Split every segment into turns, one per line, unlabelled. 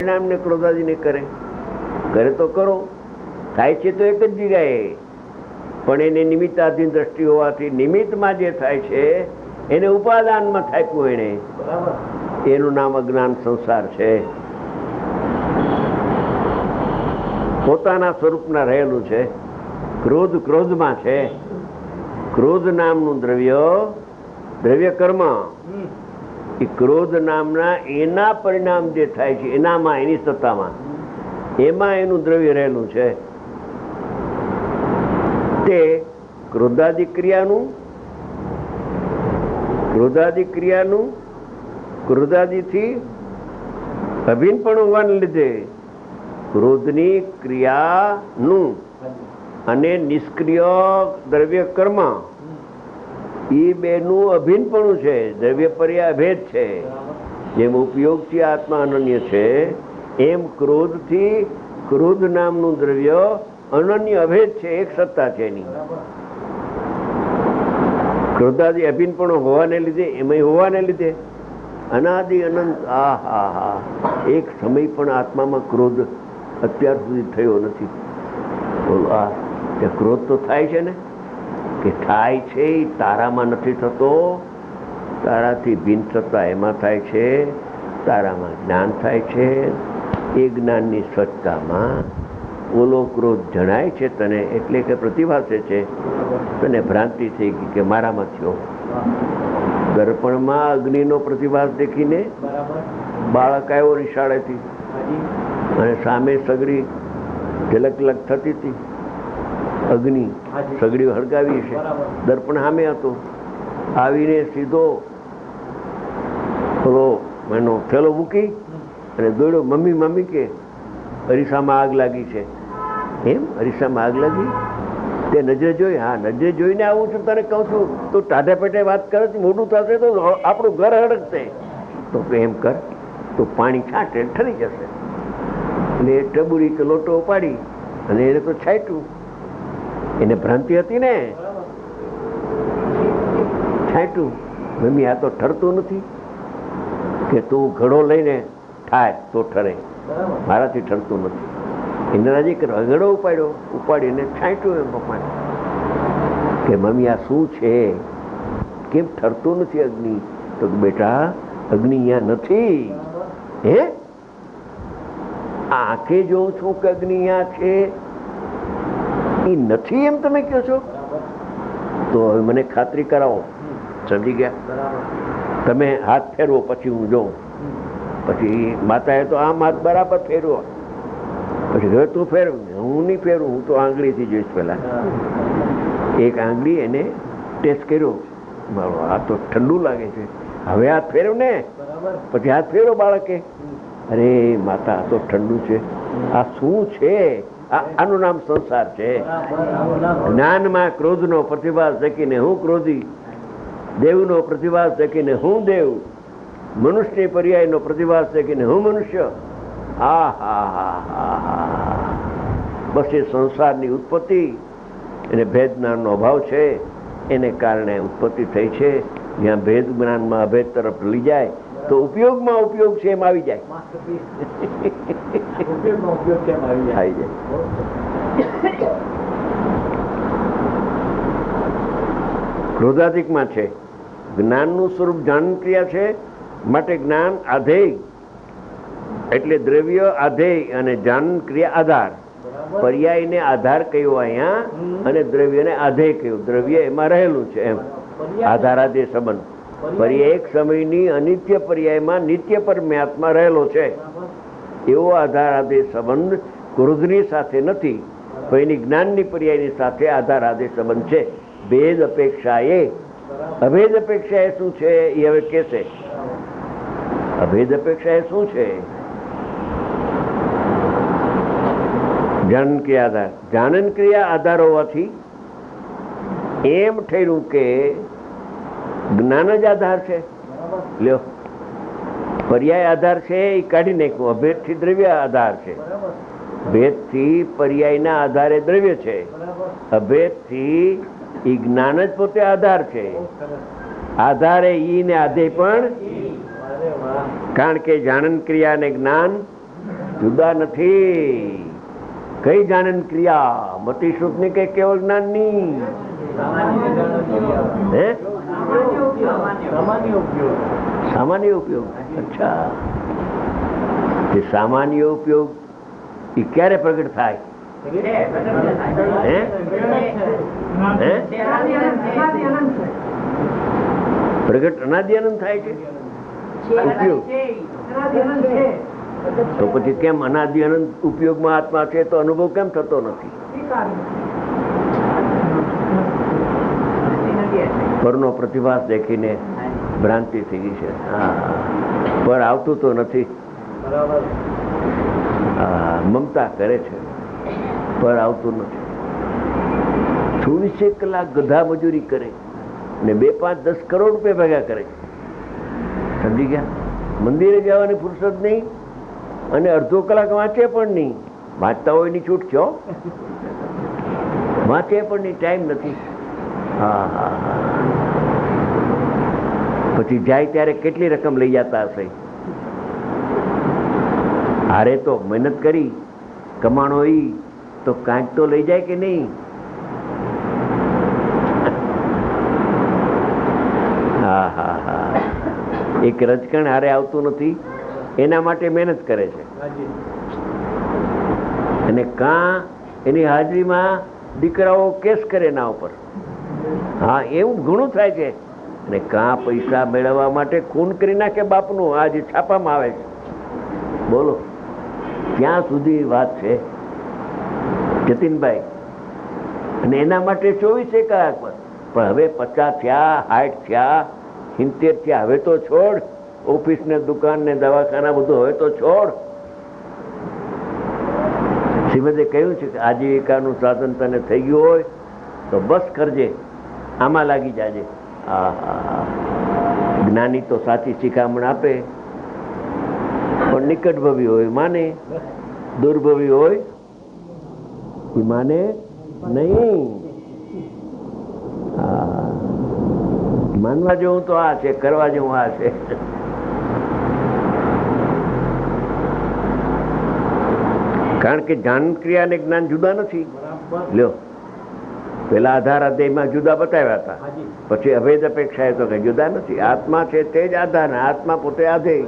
પરિણામ ને ક્રોધાદી ને કરે તો કરો, થાય છે તો એક જ જગ્યાએ, પણ એને નિમિત્તાધીન દ્રષ્ટિ હોવાથી નિમિત્તમાં જે થાય છે એને ઉપાદાનમાં થાપ્યું, એને એનું નામ અજ્ઞાન સંસાર છે. પોતાના સ્વરૂપના રહેલું છે. ક્રોધ ક્રોધમાં છે. ક્રોધ નામનું દ્રવ્ય કર્મ, એ ક્રોધ નામના એના પરિણામ જે થાય છે એનામાં, એની સત્તામાં, એમાં એનું દ્રવ્ય રહેલું છે. તે ક્રોધાદિ ક્રિયાનું ક્રોધાદિથી અભિન્નપણ હોવાને લીધે ક્રોધની ક્રિયાનું અને નિષ્ક્રિય દ્રવ્ય કર્મ એ બેનું અભિન્નપણું છે. દ્રવ્ય પર્યાય અભેદ છે. જેમ ઉપયોગથી આત્મા અનન્ય છે, એમ ક્રોધથી ક્રોધ નામનું દ્રવ્ય અનન્ય અભેદ છે. એક સત્તા છે એની. ક્રોધાદિ અભિન્નપણો હોવાને લીધે, એમાં હોવાને લીધે અનાદિ અનંત, એક સમય પણ આત્મામાં ક્રોધ અત્યાર સુધી થયો નથી. ક્રોધ તો થાય છે ને, કે થાય છે, તારામાં નથી થતો. તારાથી ભિન્ન સત્તા એમાં થાય છે. તારામાં જ્ઞાન થાય છે. એ જ્ઞાનની સ્વચ્છતામાં ઓલો ક્રોધ જણાય છે તને, એટલે કે પ્રતિભાસે છે. તને ભ્રાંતિ થઈ ગઈ કે મારામાં થયો. દર્પણમાં અગ્નિનો પ્રતિભાસ દેખીને બાળક આવ્યો નિશાળેથી, અને સામે સગડી ઝલક થતી હતી. અગ્નિ સગડી હળગાવી છે, દર્પણ સામે હતો. આવીને સીધો એનો થેલો મૂકી અને દોડ્યો, મમ્મી મમ્મી કે અરીસામાં આગ લાગી છે. એમ અરીસામાં આગ લાગી? તે નજરે જોઈ? હા, નજરે જોઈને આવું છું, તને કહું છું. તું ટાઢે પેટે વાત કરે છે, મોટું થશે તો આપણું ઘર હડકશે. તો એમ કર, તો પાણી છાંટે ઠરી જશે. એટલે ટબુરી કે લોટો ઉપાડી અને એને તો છાંટ્યું. એને ભ્રાંતિ હતી ને, છાંટ્યું. મમ્મી આ તો ઠરતું નથી. કે તું ઘડો લઈને થાય તો ઠરે, મારાથી ઠરતું નથી. એને રાજી કરવા ઘડો ઉપાડીને છાંટ્યું એમ પપ્પાને. કે મમ્મી આ શું છે, કેમ ઠરતું નથી અગ્નિ? તો બેટા અગ્નિ અહીંયા નથી. હે, આંખે જોઉં છું કે અગ્નિ અહીંયા છે, એ નથી એમ તમે કહો છો? તો હવે મને ખાતરી કરાવો. સમજી ગયા? તમે હાથ ફેરવો પછી હું જોઉં. પછી માતાએ તો આમ હાથ બરાબર ફેરવો. પછી હવે તું ફેરવ. હું નહીં ફેરવું, હું તો આંગળીથી જોઈશ. પહેલા એક આંગળી એને ટેસ્ટ કર્યો, મારો હાથ તો ઠંડુ લાગે છે. હવે હાથ ફેરવ ને. પછી હાથ ફેરવો બાળકે. અરે માતા આ તો ઠંડુ છે. આ શું છે? આનું નામ સંસાર છે. જ્ઞાનમાં ક્રોધનો પ્રતિભાસ દેખીને હું ક્રોધી, દેવનો પ્રતિભાસ દેખીને હું દેવ, મનુષ્ય પર્યાયનો પ્રતિભાસ દેખીને હું મનુષ્ય. બસ એ સંસારની ઉત્પત્તિ એને ભેદ જ્ઞાનનો અભાવ છે. એને કારણે ઉત્પત્તિ થઈ છે. જ્યાં ભેદ જ્ઞાનમાં અભેદ તરફ લઈ જાય તો ઉપયોગમાં ઉપયોગ છે એમ આવી જાય. ક્રોધાધિકમાં છે. જ્ઞાનનું સ્વરૂપ જ્ઞાન ક્રિયા છે, માટે જ્ઞાન આધેય, એટલે દ્રવ્ય આધેય અને જ્ઞાન ક્રિયા આધાર. પર્યાયને આધાર કયો અહીંયા, અને દ્રવ્યને આધેય કયું. દ્રવ્ય એમાં રહેલું છે એમ, આધારાધેય સંબંધ. પર્યાય એક સમયની અનિત્ય પર્યાયમાં નિત્ય પરમાત્મા રહેલો છે. એવો આધારાધેય સંબંધ ક્રોધની સાથે નથી, પણ એની જ્ઞાનની પર્યાયની સાથે આધારાધેય સંબંધ છે. ભેદ અપેક્ષાએ, અભેદ અપેક્ષા એ શું છે એ હવે કહેશે. અભેદ અપેક્ષા એ શું છે? જ્ઞાન ક્રિયા આધાર. જ્ઞાન ક્રિયા આધાર હોવાથી એમ થયું કે જ્ઞાન જ આધાર છે. લ્યો, પર્યાય આધાર છે એ કાઢી નાખ્યું. અભેદ થી દ્રવ્ય આધાર છે. ભેદ થી પર્યાયના આધારે દ્રવ્ય છે. અભેદ થી એ જ્ઞાન જ પોતે આધાર છે. આધારે ઈ ને આધે પણ, કારણ કે જાણન ક્રિયા ને જ્ઞાન જુદા નથી. કઈ જાણન ક્રિયા મતિ શુદ્ધ ની કઈ કેવળ જ્ઞાન ની હે સામાન્ય ઉપયોગ. અચ્છા, એ સામાન્ય ઉપયોગ એ ક્યારે પ્રગટ થાય? પ્રગટ અનાદિ અનંત થાય છે ઉપયોગ. તો પછી કેમ અનાદિ અનંત ઉપયોગમાં આત્મા છે તો અનુભવ કેમ થતો નથી? પરનો પ્રતિભાસ દેખીને ભ્રાંતિ થઈ ગઈ છે. પર આવતું તો નથી. મમતા કરે છે પર આવતું નથી. 24 કલાક ગધા મજૂરી કરે ને 2, 5, 10 કરોડ રૂપિયા ભેગા કરે. સમજી ગયા? મંદિરે જવાની ફુરસદ નહીં અને અડધો કલાક વાંચે પણ નહીં. વાંચતા હોય ની છૂટ છો, વાંચે પણ નહીં, ટાઈમ નથી. પછી જાય ત્યારે કેટલી રકમ લઈ જતા હશે? હારે તો મહેનત કરી કમાણો ઈ તો કાંઈક તો લઈ જાય કે નહીં? એક રજકણ હારે આવતું નથી એના માટે મહેનત કરે છે અને કાં એની હાજરીમાં દીકરાઓ કેસ કરે એના ઉપર. એવું ઘણું થાય છે. અને કાં પૈસા મેળવવા માટે ખૂન કરી નાખે બાપનું. આ જે છાપામાં આવે છે, બોલો ક્યાં સુધી વાત છે જતીનભાઈ? અને એના માટે 24 કલાક. પણ હવે 50 થયા, 60 થયા, 70 થયા, હવે તો છોડ. ઓફિસ ને દુકાન ને દવાખાના બધું હવે તો છોડ. શ્રીમદે કહ્યું છે કે આજીવિકાનું સાધન તને થઈ ગયું હોય તો બસ કરજે, આમાં લાગી જાજે. જ્ઞાની તો સાચી શિખામણ આપે પણ નિકટભવી હોય માને, દુર્ભવી હોય એ માને નહીં. માનવા જેવું તો આ છે, કરવા જેવું આ છે. કારણ કે જ્ઞાન ક્રિયા અને જ્ઞાન જુદા નથી. લ્યો, પેલા આધાર અધ્યાયમાં જુદા બતાવ્યા હતા, પછી અભેદ અપેક્ષા તો કઈ જુદા નથી. આત્મા છે તે જ આધાર, આત્મા પોતે આધેય.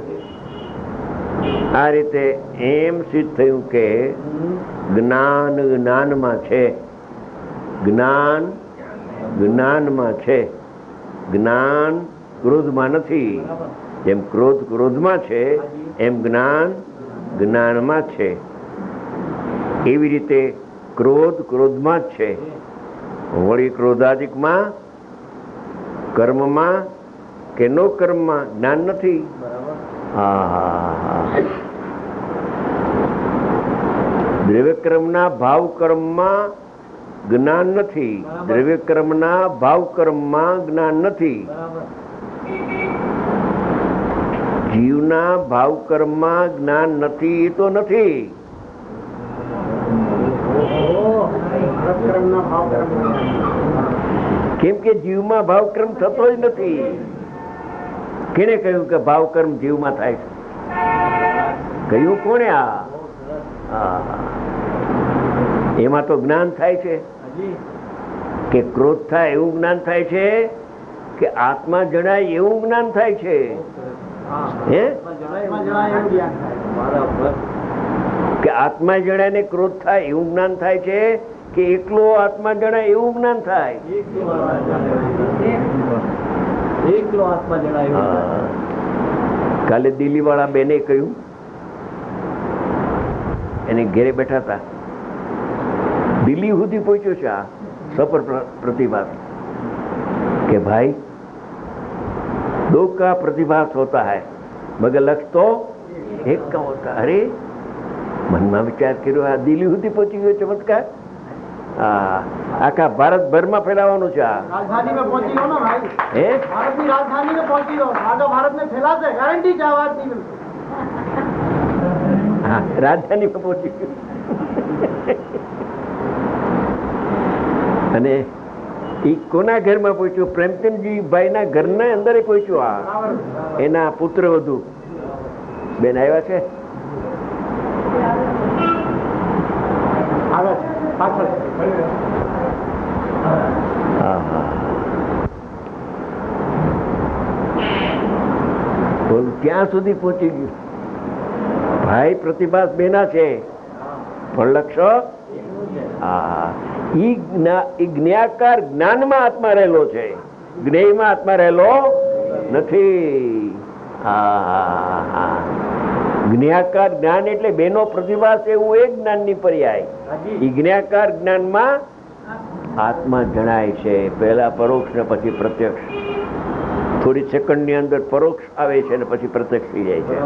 આ રીતે એમ સિદ્ધ થયું કે જ્ઞાન જ્ઞાનમાં છે, જ્ઞાન જ્ઞાનમાં છે, જ્ઞાન ક્રોધમાં નથી. જેમ ક્રોધ ક્રોધમાં છે એમ જ્ઞાન જ્ઞાનમાં છે. એવી રીતે ક્રોધ ક્રોધમાં જ છે. વળી ક્રોધાદિકમાં, કર્મમાં કે નો કર્મમાં જ્ઞાન નથી. દ્રવ્ય કર્મના ભાવ કર્મમાં જ્ઞાન નથી. દ્રવ્ય કર્મના ભાવ કર્મમાં જ્ઞાન નથી. જીવના ભાવ કર્મમાં જ્ઞાન નથી એ તો નથી. કેમ કે જીવમાં ભાવકર્મ થતો જ નથી. કેને કહ્યું કે ભાવકર્મ જીવમાં થાય છે? કહ્યું કોણે? એમાં તો જ્ઞાન થાય છે કે ક્રોધ થાય એવું જ્ઞાન થાય છે કે આત્મા જણાય એવું જ્ઞાન થાય છે. કે આત્મા જણાય ને ક્રોધ થાય એવું જ્ઞાન થાય છે કે એકલો આત્મા જણાય એવું જ્ઞાન થાય? કાલે દિલ્હી વાળા બેને કહ્યું, એને ઘેરે બેઠા હતા, દિલ્હી સુધી પહોંચ્યો છે આ સફર प्रतिभास કે ભાઈ दो का प्रतिभास होता है मगर लक्ष्य तो एक का होता है. अरे મનમાં વિચાર કર્યો, આ દિલ્હી સુધી પહોંચી ગયો ચમત્કાર. આખા ભારતભરમાં ફેલાવાનું છે.
રાજધાની પહોંચી ગયો ને ભાઈ,
હે
ભારતની રાજધાની में પહોંચી ગયો. આખા ભારત में ફેલાશે, ગેરંટી છે આ વાતની.
હા, રાજધાની માં પહોંચી ગયો. અને એ કોના ઘરમાં પહોંચ્યો? પ્રેમચંદજી ભાઈ ના ઘરના અંદર પહોંચ્યો. આ એના પુત્ર વધુ બેન આવ્યા છે.
આવે છે પાછળ
હા હા બોલ ક્યાં સુધી પહોંચી ગયું ભાઈ પ્રતિભાસ બેના છે પણ લક્ષો હા ઈ જ્ઞાકાર જ્ઞાનમાં આત્મા રહેલો છે જ્ઞેયમાં આત્મા રહેલો નથી જ્ઞાકાર જ્ઞાન એટલે બેનો પ્રતિભાસ એવું એક જ્ઞાનની પર્યાય ઈ જ્ઞાકાર જ્ઞાનમાં આત્મા જણાય છે પહેલા પરોક્ષ ને પછી પ્રત્યક્ષ થોડી સેકન્ડ ની અંદર પરોક્ષ આવે છે ને પછી પ્રત્યક્ષ થઈ જાય છે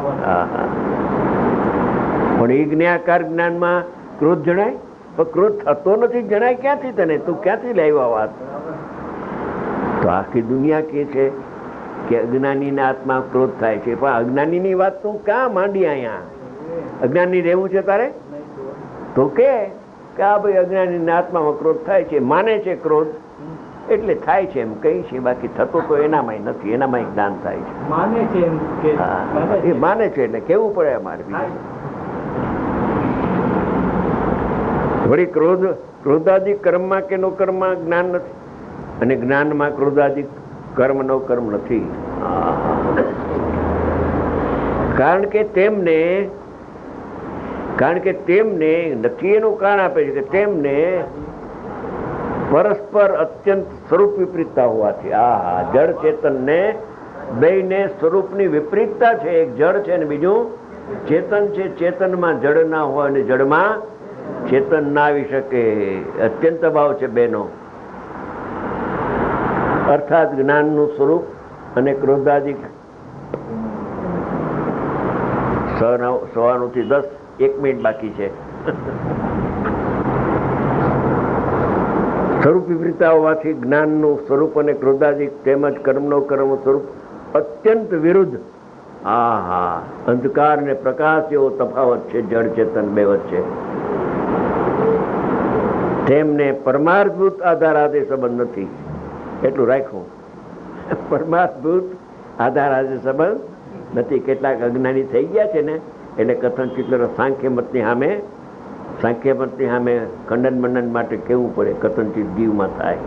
પણ એ જ્ઞાકાર જ્ઞાનમાં ક્રોધ જણાય પણ ક્રોધ થતો નથી જણાય ક્યાંથી તને તું ક્યાંથી લાવ્યો વાત તો આખી દુનિયા કે છે કે અજ્ઞાનીના આત્મા ક્રોધ થાય છે પણ અજ્ઞાનીની વાત તું ક્યાં માંડી અહીંયા અજ્ઞાની રહેવું છે તારે તો કે આ ભાઈ અજ્ઞાનીના આત્મામાં ક્રોધ થાય છે માને છે ક્રોધ એટલે થાય છે એમ કહી છે બાકી થતો તો એનામાં નથી એનામાં જ્ઞાન થાય છે
માને છે એમ કે
એ માને છે એટલે કેવું પડે અમારે વળી ક્રોધાદિક કર્મમાં કે નો કર્મમાં જ્ઞાન નથી અને જ્ઞાનમાં ક્રોધાદિક કર્મ નો કર્મ નથી કારણ કે તેમને નથી એનું કારણ આપે છે કે તેમને પરસ્પર અત્યંત સ્વરૂપ વિપરીતતા હોવાથી જળ ચેતન ને બેયને સ્વરૂપની વિપરીતતા છે એક જળ છે ને બીજું ચેતન છે ચેતનમાં જળ ના હોય અને જળમાં ચેતન ના આવી શકે અત્યંત ભાવ છે બેનો અર્થાત જ્ઞાનનું સ્વરૂપ અને ક્રોધાદિક 9:15 થી 10 1 મિનિટ બાકી છે સ્વરૂપ વિપરીતતા હોવાથી જ્ઞાનનું સ્વરૂપ અને ક્રોધાદિક તેમજ કર્મનો કર્મ સ્વરૂપ અત્યંત વિરુદ્ધ અંધકાર ને પ્રકાશ એવો તફાવત છે જળ ચેતન બે વચ્ચે તેમને પરમાર્થભૂત આધાર આદે સંબંધ નથી એટલું રાખવું પરમાર્થભૂત આધાર આદે સંબંધ નથી કેટલાક અજ્ઞાની થઈ ગયા છે ને એટલે કથન ચિત્ર સાંખ્ય મતની સામે ખંડન મંડન માટે કેવું પડે કથનચિત જીવમાં થાય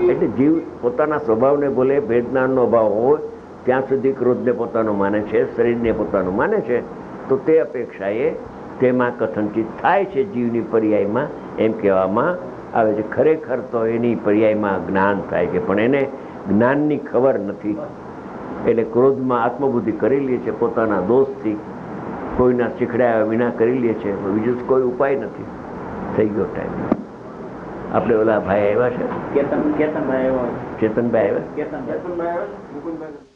એટલે જીવ પોતાના સ્વભાવને બોલે ભેદનાનો અભાવ હોય ત્યાં સુધી ક્રોધને પોતાનો માને છે શરીરને પોતાનું માને છે તો તે અપેક્ષાએ તેમાં કથનચિત થાય છે જીવની પર્યાયમાં એમ કહેવામાં આવે છે ખરેખર તો એની પર્યાયમાં જ્ઞાન થાય છે પણ એને જ્ઞાનની ખબર નથી એટલે ક્રોધમાં આત્મબુદ્ધિ કરી લે છે પોતાના દોષથી કોઈના શીખડાયા વિના કરી લે છે બીજું કોઈ ઉપાય નથી થઈ ગયો ટાઈમ આપણે ઓલા ભાઈ આવ્યા છે ચેતનભાઈ આવ્યા